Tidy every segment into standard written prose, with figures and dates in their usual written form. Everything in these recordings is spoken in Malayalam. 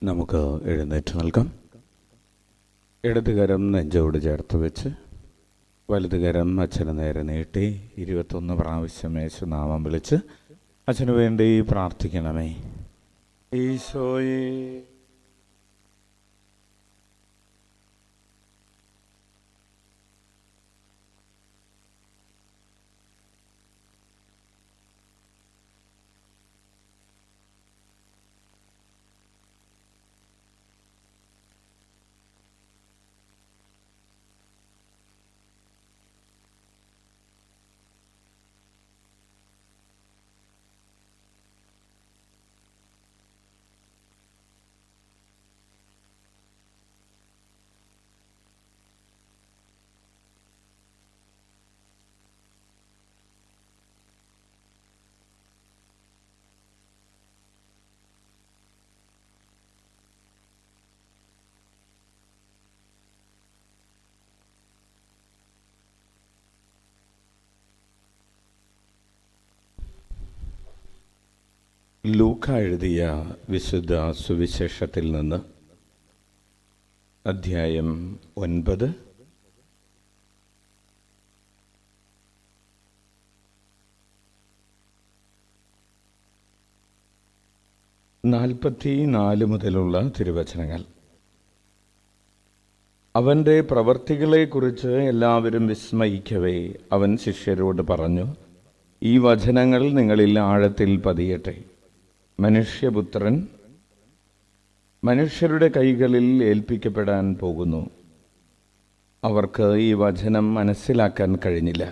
നമുക്ക് എഴുന്നേറ്റ് നിൽക്കാം. ഇടതുകരം നെഞ്ചോട് ചേർത്ത് വെച്ച് വലതുകരം അച്ഛന് നേരെ നീട്ടി 21 പ്രാവശ്യം യേശുനാമം വിളിച്ച് അച്ഛന് വേണ്ടി പ്രാർത്ഥിക്കണമേ. ഈശോയേ, ലൂക്ക എഴുതിയ വിശുദ്ധ സുവിശേഷത്തിൽ നിന്ന് അധ്യായം 9 44 മുതലുള്ള തിരുവചനങ്ങൾ. അവൻ്റെ പ്രവൃത്തികളെക്കുറിച്ച് എല്ലാവരും വിസ്മയിക്കവേ അവൻ ശിഷ്യരോട് പറഞ്ഞു, ഈ വചനങ്ങൾ നിങ്ങളിൽ ആഴത്തിൽ പതിയട്ടെ. മനുഷ്യപുത്രൻ മനുഷ്യരുടെ കൈകളിൽ ഏൽപ്പിക്കപ്പെടാൻ പോകുന്നു. അവർക്ക് ഈ വചനം മനസ്സിലാക്കാൻ കഴിഞ്ഞില്ല.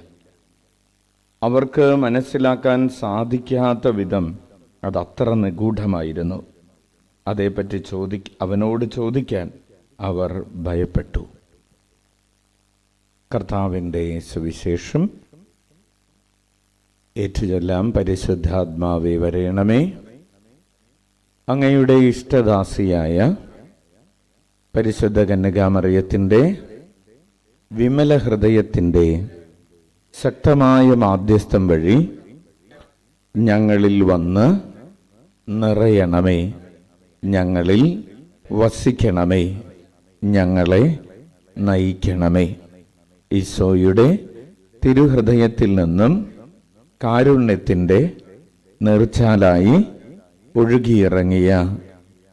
അവർക്ക് മനസ്സിലാക്കാൻ സാധിക്കാത്ത വിധം അതത്ര നിഗൂഢമായിരുന്നു. അതേപ്പറ്റി അവനോട് ചോദിക്കാൻ അവർ ഭയപ്പെട്ടു. കർത്താവിൻ്റെ സുവിശേഷം. ഏറ്റുചൊല്ലാം. പരിശുദ്ധാത്മാവേ വരേണമേ. അങ്ങയുടെ ഇഷ്ടദാസിയായ പരിശുദ്ധ കന്യകാമറിയത്തിൻ്റെ വിമല ഹൃദയത്തിൻ്റെ ശക്തമായ മാധ്യസ്ഥം വഴി ഞങ്ങളിൽ വന്ന് നിറയണമേ, ഞങ്ങളിൽ വസിക്കണമേ, ഞങ്ങളെ നയിക്കണമേ. ഈശോയുടെ തിരുഹൃദയത്തിൽ നിന്നും കാരുണ്യത്തിൻ്റെ നീർച്ചാലായി ഒഴുകിയിറങ്ങിയ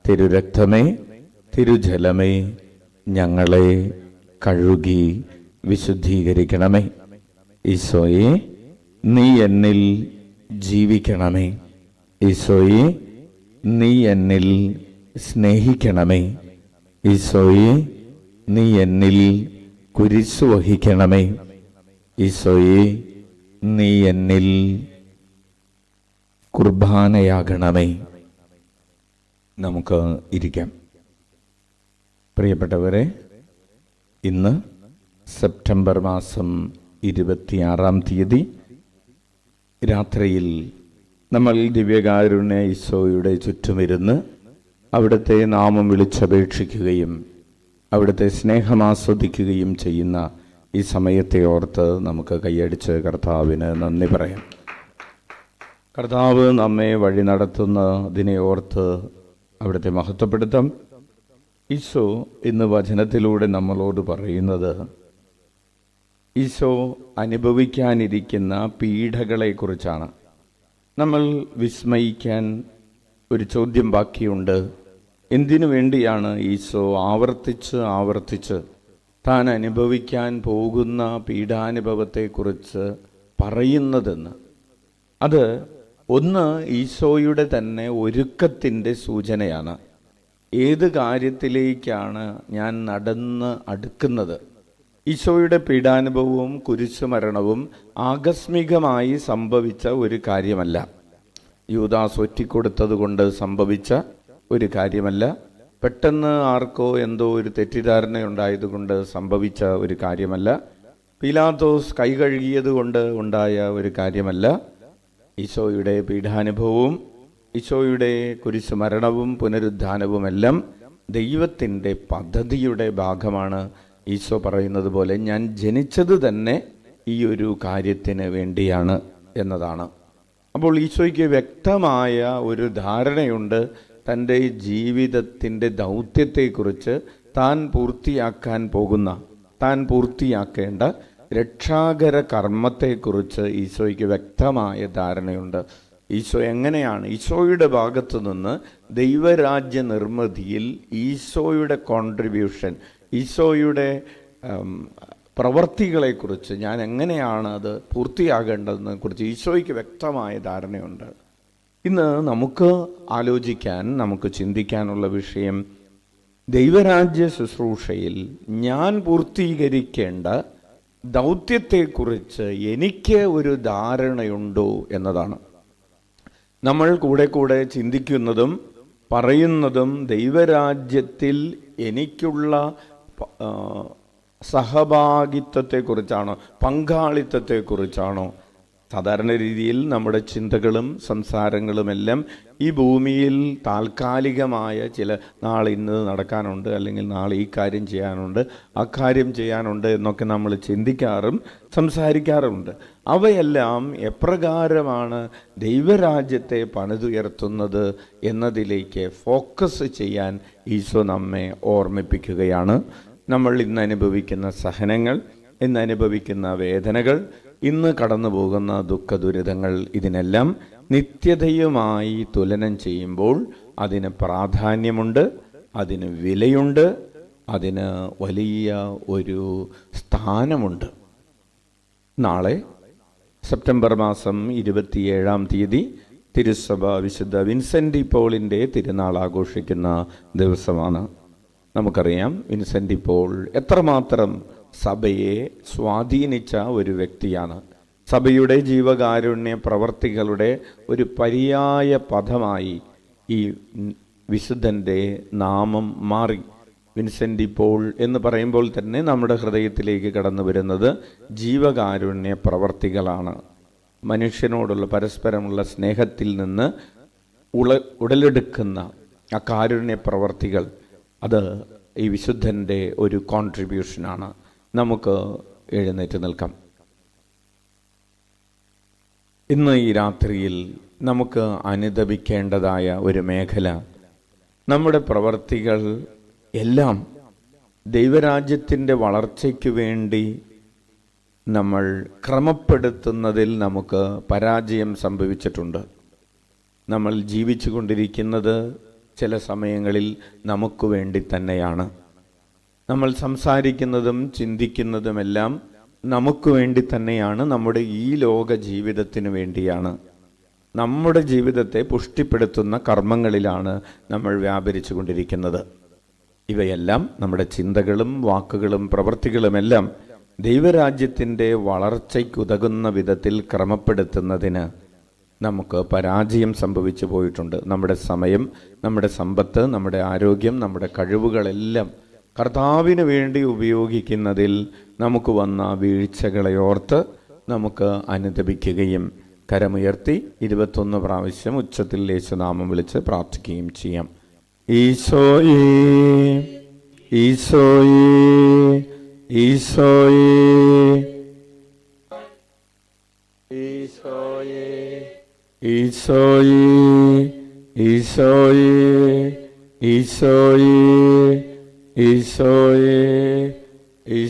തിരുരക്തമേ, തിരുജലമേ, ഞങ്ങളെ കഴുകി വിശുദ്ധീകരിക്കണമേ. ഈശോയെ, നീ എന്നിൽ ജീവിക്കണമേ. ഈശോയെ, നീ എന്നിൽ സ്നേഹിക്കണമേ. ഈശോയെ, നീ എന്നിൽ കുരിശു വഹിക്കണമേ. ഈശോയെ, നീ എന്നിൽ കുർബാനയാകണമേ. നമുക്ക് ഇരിക്കാം. പ്രിയപ്പെട്ടവരെ, ഇന്ന് സെപ്റ്റംബർ മാസം 26-ാം തീയതി രാത്രിയിൽ നമ്മൾ ദിവ്യകാരുണ്യ ഈശോയുടെ ചുറ്റുമിരുന്ന് അവിടുത്തെ നാമം വിളിച്ചപേക്ഷിക്കുകയും അവിടുത്തെ സ്നേഹം ആസ്വദിക്കുകയും ചെയ്യുന്ന ഈ സമയത്തെ ഓർത്ത് നമുക്ക് കൈയടിച്ച് കർത്താവിന് നന്ദി പറയാം. കർത്താവ് നമ്മെ വഴി നടത്തുന്നതിനെ ഓർത്ത് അവിടുത്തെ മഹത്വപ്പെടുത്താം. ഈശോ ഇന്ന് വചനത്തിലൂടെ നമ്മളോട് പറയുന്നത് ഈശോ അനുഭവിക്കാനിരിക്കുന്ന പീഡകളെക്കുറിച്ചാണ്. നമ്മൾ വിസ്മയിക്കാൻ ഒരു ചോദ്യം ബാക്കിയുണ്ട്. എന്തിനു വേണ്ടിയാണ് ഈശോ ആവർത്തിച്ച് താൻ അനുഭവിക്കാൻ പോകുന്ന പീഡാനുഭവത്തെക്കുറിച്ച് പറയുന്നതെന്ന്? അത് ഒന്ന്, ഈശോയുടെ തന്നെ ഒരുക്കത്തിൻ്റെ സൂചനയാണ്. ഏത് കാര്യത്തിലേക്കാണ് ഞാൻ നടന്ന് അടുക്കുന്നത്? ഈശോയുടെ പീഡാനുഭവവും കുരിശുമരണവും ആകസ്മികമായി സംഭവിച്ച ഒരു കാര്യമല്ല. യൂദാസ് ഒറ്റിക്കൊടുത്തത് കൊണ്ട് സംഭവിച്ച ഒരു കാര്യമല്ല. പെട്ടെന്ന് ആർക്കോ എന്തോ ഒരു തെറ്റിദ്ധാരണയുണ്ടായതുകൊണ്ട് സംഭവിച്ച ഒരു കാര്യമല്ല. പീലാത്തോസ് കൈ കഴുകിയത് കൊണ്ട് ഉണ്ടായ ഒരു കാര്യമല്ല. ഈശോയുടെ പീഡാനുഭവവും ഈശോയുടെ കുരിശുമരണവും പുനരുദ്ധാനവുമെല്ലാം ദൈവത്തിൻ്റെ പദ്ധതിയുടെ ഭാഗമാണ്. ഈശോ പറയുന്നത് പോലെ, ഞാൻ ജനിച്ചത് തന്നെ ഈ ഒരു കാര്യത്തിന് വേണ്ടിയാണ് എന്നതാണ്. അപ്പോൾ ഈശോയ്ക്ക് വ്യക്തമായ ഒരു ധാരണയുണ്ട് തൻ്റെ ജീവിതത്തിൻ്റെ ദൗത്യത്തെക്കുറിച്ച് താൻ പൂർത്തിയാക്കേണ്ട രക്ഷാകര കർമ്മത്തെക്കുറിച്ച് ഈശോയ്ക്ക് വ്യക്തമായ ധാരണയുണ്ട്. ഈശോ എങ്ങനെയാണ്, ഈശോയുടെ ഭാഗത്തു നിന്ന് ദൈവരാജ്യ നിർമ്മിതിയിൽ ഈശോയുടെ കോൺട്രിബ്യൂഷൻ, ഈശോയുടെ പ്രവർത്തികളെക്കുറിച്ച് ഞാൻ എങ്ങനെയാണ് അത് പൂർത്തിയാകേണ്ടതിനെക്കുറിച്ച് ഈശോയ്ക്ക് വ്യക്തമായ ധാരണയുണ്ട്. ഇന്ന് നമുക്ക് ആലോചിക്കാൻ, നമുക്ക് ചിന്തിക്കാനുള്ള വിഷയം, ദൈവരാജ്യ ശുശ്രൂഷയിൽ ഞാൻ പൂർത്തീകരിക്കേണ്ട ദൗത്യത്തെക്കുറിച്ച് എനിക്ക് ഒരു ധാരണയുണ്ടോ എന്നതാണ്. നമ്മൾ കൂടെ ചിന്തിക്കുന്നതും പറയുന്നതും ദൈവരാജ്യത്തിൽ എനിക്കുള്ള സഹഭാഗിത്വത്തെക്കുറിച്ചാണോ, പങ്കാളിത്തത്തെക്കുറിച്ചാണോ? സാധാരണ രീതിയിൽ നമ്മുടെ ചിന്തകളും സംസാരങ്ങളുമെല്ലാം ഈ ഭൂമിയിൽ താൽക്കാലികമായ ചില നാളെ ഇന്നത് നടക്കാനുണ്ട്, അല്ലെങ്കിൽ നാളെ ഈ കാര്യം ചെയ്യാനുണ്ട്, അക്കാര്യം ചെയ്യാനുണ്ട് എന്നൊക്കെ നമ്മൾ ചിന്തിക്കാറും സംസാരിക്കാറുമുണ്ട്. അവയെല്ലാം എപ്രകാരമാണ് ദൈവരാജ്യത്തെ പണിതുയർത്തുന്നത് എന്നതിലേക്ക് ഫോക്കസ് ചെയ്യാൻ ഈശോ നമ്മെ ഓർമ്മിപ്പിക്കുകയാണ്. നമ്മൾ ഇന്ന് അനുഭവിക്കുന്ന സഹനങ്ങൾ, ഇന്ന് അനുഭവിക്കുന്ന വേദനകൾ, ഇന്ന് കടന്നു പോകുന്ന ദുഃഖദുരിതങ്ങൾ, ഇതിനെല്ലാം നിത്യതയുമായി തുലനം ചെയ്യുമ്പോൾ അതിന് പ്രാധാന്യമുണ്ട്, അതിന് വിലയുണ്ട്, അതിന് വലിയ ഒരു സ്ഥാനമുണ്ട്. നാളെ സെപ്റ്റംബർ മാസം 27-ാം തീയതി തിരുസഭ വിശുദ്ധ വിൻസെൻ്റ് പോളിൻ്റെ തിരുനാൾ ആഘോഷിക്കുന്ന ദിവസമാണ്. നമുക്കറിയാം വിൻസെൻ്റ് പോൾ എത്രമാത്രം സഭയെ സ്വാധീനിച്ച ഒരു വ്യക്തിയാണ്. സഭയുടെ ജീവകാരുണ്യ പ്രവർത്തികളുടെ ഒരു പര്യായ പദമായി ഈ വിശുദ്ധൻ്റെ നാമം മാറി. വിൻസെൻ്റ് പോൾ എന്ന് പറയുമ്പോൾ തന്നെ നമ്മുടെ ഹൃദയത്തിലേക്ക് കടന്നു വരുന്നത് ജീവകാരുണ്യ പ്രവർത്തികളാണ്. മനുഷ്യനോടുള്ള പരസ്പരമുള്ള സ്നേഹത്തിൽ നിന്ന് ഉടലെടുക്കുന്ന ആ കാരുണ്യ പ്രവർത്തികൾ, അത് ഈ വിശുദ്ധൻ്റെ ഒരു കോൺട്രിബ്യൂഷനാണ്. നമുക്ക് എഴുന്നേറ്റ് നിൽക്കാം. ഇന്ന് ഈ രാത്രിയിൽ നമുക്ക് അനുദപിക്കേണ്ടതായ ഒരു മേഖല, നമ്മുടെ പ്രവർത്തികൾ എല്ലാം ദൈവരാജ്യത്തിൻ്റെ വളർച്ചയ്ക്ക് വേണ്ടി നമ്മൾ ക്രമപ്പെടുത്തുന്നതിൽ നമുക്ക് പരാജയം സംഭവിച്ചിട്ടുണ്ട്. നമ്മൾ ജീവിച്ചു കൊണ്ടിരിക്കുന്നത് ചില സമയങ്ങളിൽ നമുക്ക് വേണ്ടി തന്നെയാണ്. നമ്മൾ സംസാരിക്കുന്നതും ചിന്തിക്കുന്നതുമെല്ലാം നമുക്ക് വേണ്ടി തന്നെയാണ്, നമ്മുടെ ഈ ലോക ജീവിതത്തിന് വേണ്ടിയാണ്. നമ്മുടെ ജീവിതത്തെ പുഷ്ടിപ്പെടുത്തുന്ന കർമ്മങ്ങളിലാണ് നമ്മൾ വ്യാപരിച്ചു കൊണ്ടിരിക്കുന്നത്. ഇവയെല്ലാം നമ്മുടെ ചിന്തകളും വാക്കുകളും പ്രവൃത്തികളുമെല്ലാം ദൈവരാജ്യത്തിൻ്റെ വളർച്ചയ്ക്കുതകുന്ന വിധത്തിൽ ക്രമപ്പെടുത്തുന്നതിന് നമുക്ക് പരാജയം സംഭവിച്ചു പോയിട്ടുണ്ട്. നമ്മുടെ സമയം, നമ്മുടെ സമ്പത്ത്, നമ്മുടെ ആരോഗ്യം, നമ്മുടെ കഴിവുകളെല്ലാം കർത്താവിന് വേണ്ടി ഉപയോഗിക്കുന്നതിൽ നമുക്ക് വന്ന വീഴ്ചകളെ ഓർത്ത് നമുക്ക് അനുദപിക്കുകയും കരമുയർത്തി 21 പ്രാവശ്യം ഉച്ചത്തിൽ യേശുനാമം വിളിച്ച് പ്രാർത്ഥിക്കുകയും ചെയ്യാം. ഈശോയേ, ഈശോയേ, ഈശോയേ, ഈശോയേ, ഈശോയേ, ഈശോയേ, ഈശോയേ, ഈശോയേ,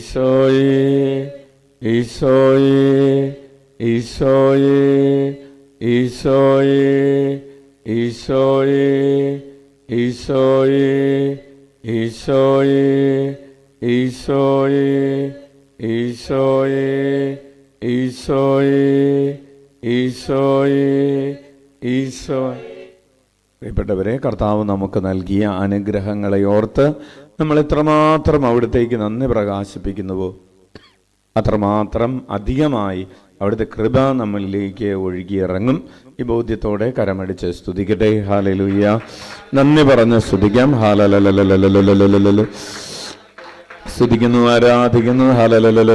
ഈശോയേ, ഈശോയേ, ഈശോയേ, ഈശോയേ, ഈശോയേ, ഈശോയേ, ഈശോയേ, ഈശോയേ, ഈശോയേ, ഈശോയേ, ഈശോയേ, ഈശോയേ. പ്രിയപ്പെട്ടവരെ, കർത്താവ് നമുക്ക് നൽകിയ അനുഗ്രഹങ്ങളെ ഓർത്ത് നമ്മൾ എത്രമാത്രം അവിടത്തേക്ക് നന്ദി പ്രകാശിപ്പിക്കുന്നുവോ അത്രമാത്രം അധികമായി അവിടുത്തെ കൃപ നമ്മളിലേക്ക് ഒഴുകിയിറങ്ങും. ഈ ബോധ്യത്തോടെ കരമടിച്ച് സ്തുതിക്കട്ടെ. ഹല്ലേലൂയ. നന്ദി പറഞ്ഞ് സ്തുതിക്കാം. ഹല്ലേലൂയ. സ്തുതിക്കുന്നു, ആരാധിക്കുന്നു. ഹല്ലേലൂയ.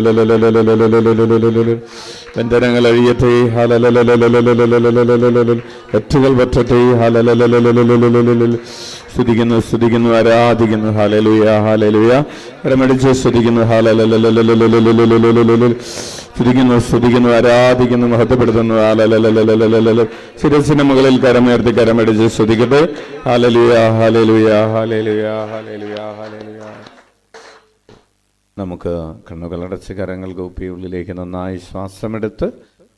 ബന്ധനങ്ങൾ അഴിയട്ടെ. ഹല്ലേലൂയ. തെറ്റുകൾ പറ്റട്ടെ. ഹല്ലേലൂയ. സ്തുതിക്കുന്നു, സ്തുതിക്കുന്നു, ആരാധിക്കുന്നു. Hallelujah, hallelujah. കരമടിച്ച് സ്തുതിക്കുന്നു. ഹല്ലേലൂയ. സ്തുതിക്കുന്നു, ആരാധിക്കുന്നു, മഹത്വപ്പെടുത്തുന്നു. ശിരസിന്റെ മുകളിൽ കരമുയർത്തി കരമടിച്ച് സ്തുതിക്കട്ടെ. Hallelujah, hallelujah, hallelujah, hallelujah, hallelujah. നമുക്ക് കണ്ണുകളടച്ച് കരങ്ങൾ കൂപ്പി ഉള്ളിലേക്ക് നന്നായി ശ്വാസമെടുത്ത്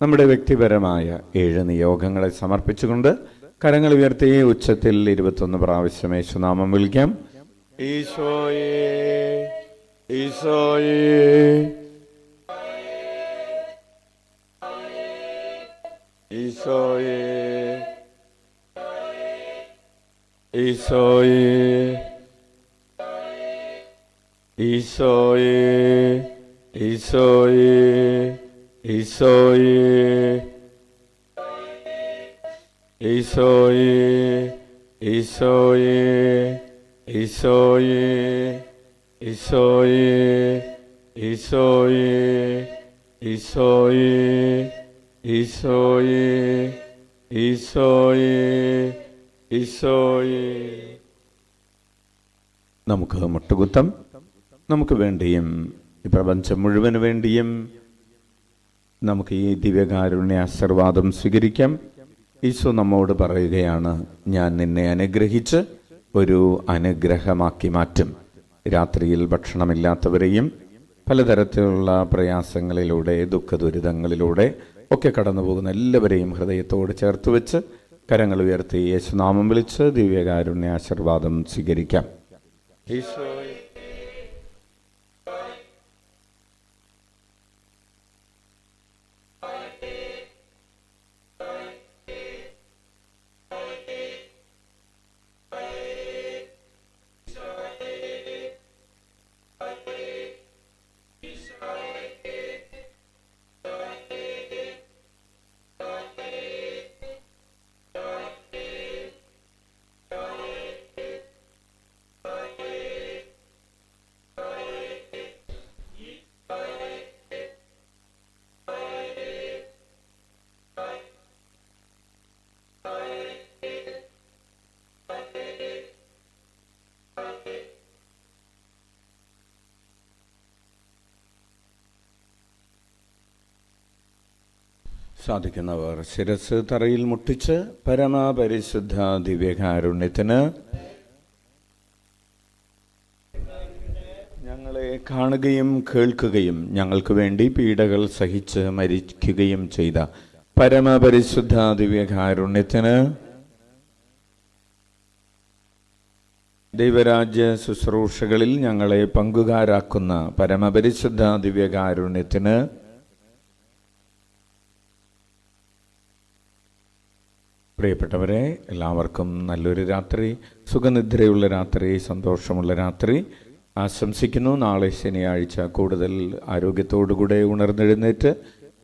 നമ്മുടെ വ്യക്തിപരമായ 7 നിയോഗങ്ങളെ സമർപ്പിച്ചുകൊണ്ട് കരങ്ങൾ ഉയർത്തി ഉച്ചത്തിൽ 21 പ്രാവശ്യം യേശുനാമം വിളിക്കാം. ഈശോയേ, ഈശോയേ, ഈശോയേ, ഈശോയേ, ഈശോയേ, ഈശോയേ, ഈശോയേ, ഈശോയേ, ഈശോയേ, ഈശോയേ, ഈശോയേ, ഈശോയേ, ഈശോയേ, ഈശോയേ, ഈശോയേ, ഈശോയേ. നമുക്ക് മുട്ടുകുത്തം. നമുക്ക് വേണ്ടിയും ഈ പ്രപഞ്ചം മുഴുവന് വേണ്ടിയും നമുക്ക് ഈ ദിവ്യകാരുണ്യ ആശീർവാദം സ്വീകരിക്കാം. ഈശോ നമ്മോട് പറയുകയാണ്, ഞാൻ നിന്നെ അനുഗ്രഹിച്ച് ഒരു അനുഗ്രഹമാക്കി മാറ്റും. രാത്രിയിൽ ഭക്ഷണമില്ലാത്തവരെയും പലതരത്തിലുള്ള പ്രയാസങ്ങളിലൂടെ ദുഃഖദുരിതങ്ങളിലൂടെ ഒക്കെ കടന്നു പോകുന്ന എല്ലാവരെയും ഹൃദയത്തോട് ചേർത്ത് വെച്ച് കരങ്ങൾ ഉയർത്തി യേശുനാമം വിളിച്ച് ദിവ്യകാരുണ്യ ആശീർവാദം സ്വീകരിക്കാം. ഈശോയെ, സാധിക്കുന്നവർ ശിരസ് തറയിൽ മുട്ടിച്ച് പരമപരിശുദ്ധ ദിവ്യകാരുണ്യത്തിന് ഞങ്ങളെ കാണുകയും കേൾക്കുകയും ഞങ്ങൾക്ക് വേണ്ടി പീഡകൾ സഹിച്ച് മരിക്കുകയും ചെയ്ത പരമപരിശുദ്ധ ദിവ്യകാരുണ്യത്തിന് ദൈവരാജ്യ ശുശ്രൂഷകളിൽ ഞങ്ങളെ പങ്കുകാരാക്കുന്ന പരമപരിശുദ്ധ ദിവ്യകാരുണ്യത്തിന് പ്രിയപ്പെട്ടവരെ, എല്ലാവർക്കും നല്ലൊരു രാത്രി, സുഖനിദ്രയുള്ള രാത്രി, സന്തോഷമുള്ള രാത്രി ആശംസിക്കുന്നു. നാളെ ശനിയാഴ്ച കൂടുതൽ ആരോഗ്യത്തോടുകൂടെ ഉണർന്നെഴുന്നേറ്റ്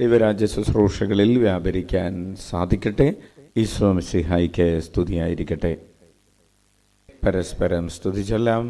ദൈവരാജ്യ ശുശ്രൂഷകളിൽ വ്യാപരിക്കാൻ സാധിക്കട്ടെ. ഈശോ മിശിഹായ്ക്ക് സ്തുതിയായിരിക്കട്ടെ. പരസ്പരം സ്തുതി ചൊല്ലാം.